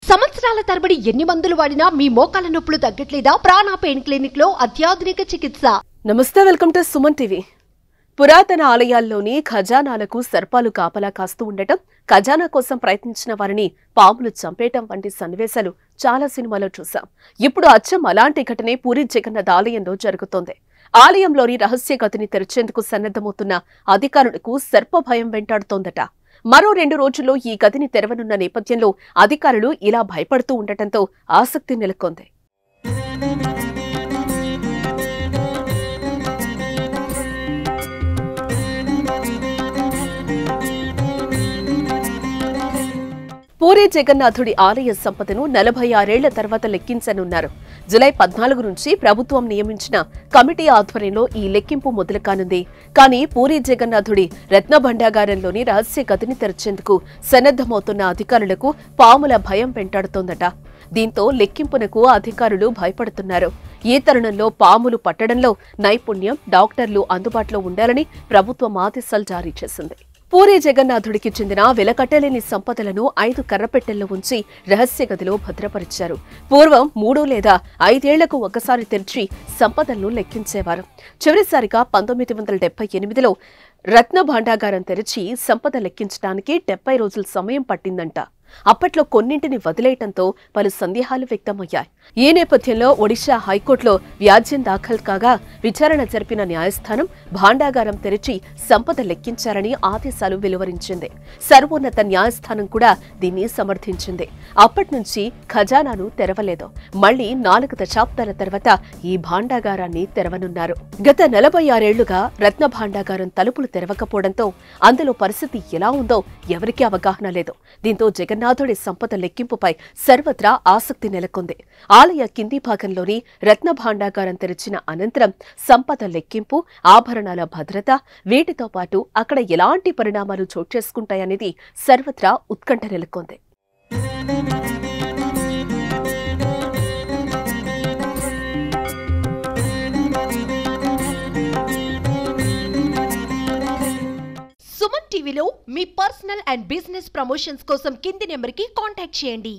సంవత్సరాల తరబడి ఎన్ని మందులు వాడినా మీ మోకాల నొప్పులు తగ్గట్లేదా? ప్రాణ పెయిన్ క్లినిక్ లో అత్యాధునిక చికిత్స. నమస్తే, వెల్కమ్ టు సుమన్ టీవీ. పురాతన ఆలయాల్లోని ఖజానాలకు సర్పాలు కాపలా కాస్తూ ఉండటం, ఖజానా కోసం ప్రయత్నించిన వారిని పాములు చంపేయటం వంటి సన్నివేశాలు చాలా సినిమాలో చూసాం. ఇప్పుడు అచ్చం అలాంటి ఘటనే పూరి జగన్నాథ్ ఆలయంలో జరుగుతోంది. ఆలయంలోని రహస్య గదిని తెరిచేందుకు సన్నద్ధమవుతున్న అధికారులకు సర్ప భయం వెంటాడుతోందట. మరో 2 రోజుల్లో ఈ గదిని తెరవనున్న నేపథ్యంలో అధికారులు ఇలా భయపడుతూ ఉండటంతో ఆసక్తి నెలకొంది. పూరి జగన్నాథుడి ఆలయ సంపదను 46 ఏళ్ల తర్వాత లెక్కించనున్నారు. జులై 14 నుంచి ప్రభుత్వం నియమించిన కమిటీ ఆధ్వర్యంలో ఈ లెక్కింపు మొదలు కానుంది. కానీ పూరి జగన్నాథుడి రత్న భండాగారంలోని రహస్య గదిని తెరిచేందుకు సన్నద్ధమవుతున్న అధికారులకు పాముల భయం వెంటాడుతోందట. దీంతో లెక్కింపునకు అధికారులు భయపడుతున్నారు. ఈ తరుణంలో పాములు పట్టడంలో నైపుణ్యం డాక్టర్లు అందుబాటులో ఉండాలని ప్రభుత్వం ఆదేశాలు జారీ చేసింది. పూరి జగన్నాథుడికి చెందిన వెలకట్టలేని సంపదలను 5 కర్రపెట్టెల్లో ఉంచి రహస్య గదిలో భద్రపరిచారు. పూర్వం 3 లేదా 5 ఏళ్లకు ఒకసారి తెరిచి సంపదలను లెక్కించేవారు. చివరిసారిగా 1978లో రత్న భాండాగారం తెరిచి సంపద లెక్కించడానికి 70 రోజుల సమయం పట్టిందంట. అప్పట్లో కొన్నింటిని వదిలేయటంతో పలు సందేహాలు వ్యక్తమయ్యాయి. ఈ నేపథ్యంలో ఒడిశా హైకోర్టులో వ్యాజ్యం దాఖలు కాగా విచారణ జరిపిన న్యాయస్థానం భాండాగారం తెరిచి సంపద లెక్కించారని ఆదేశాలు వెలువరించింది. సర్వోన్నత న్యాయస్థానం కూడా దీన్ని సమర్థించింది. అప్పటి నుంచి ఖజానాను తెరవలేదు. మళ్లీ 4 దశాబ్దాల తర్వాత ఈ భాండాగారాన్ని తెరవనున్నారు. గత 46 ఏళ్లుగా రత్న భాండాగారం తలుపులు తెరవకపోవడంతో అందులో పరిస్థితి ఎలా ఉందో ఎవరికీ అవగాహన లేదు. దీంతో జగన్నాథుడి సంపద లెక్కింపుపై సర్వత్రా ఆసక్తి నెలకొంది. ఆలయ కింది భాగంలోని రత్న భాండాగారం తెరిచిన అనంతరం సంపద లెక్కింపు, ఆభరణాల భద్రత, వీటితో పాటు అక్కడ ఎలాంటి పరిణామాలు చోటు చేసుకుంటాయనేది సర్వత్రా ఉత్కంఠ నెలకొంది. సుమన్ టీవీలో మీ పర్సనల్ అండ్ బిజినెస్ ప్రమోషన్స్ కోసం కింది నెంబర్కి కాంటాక్ట్ చేయండి.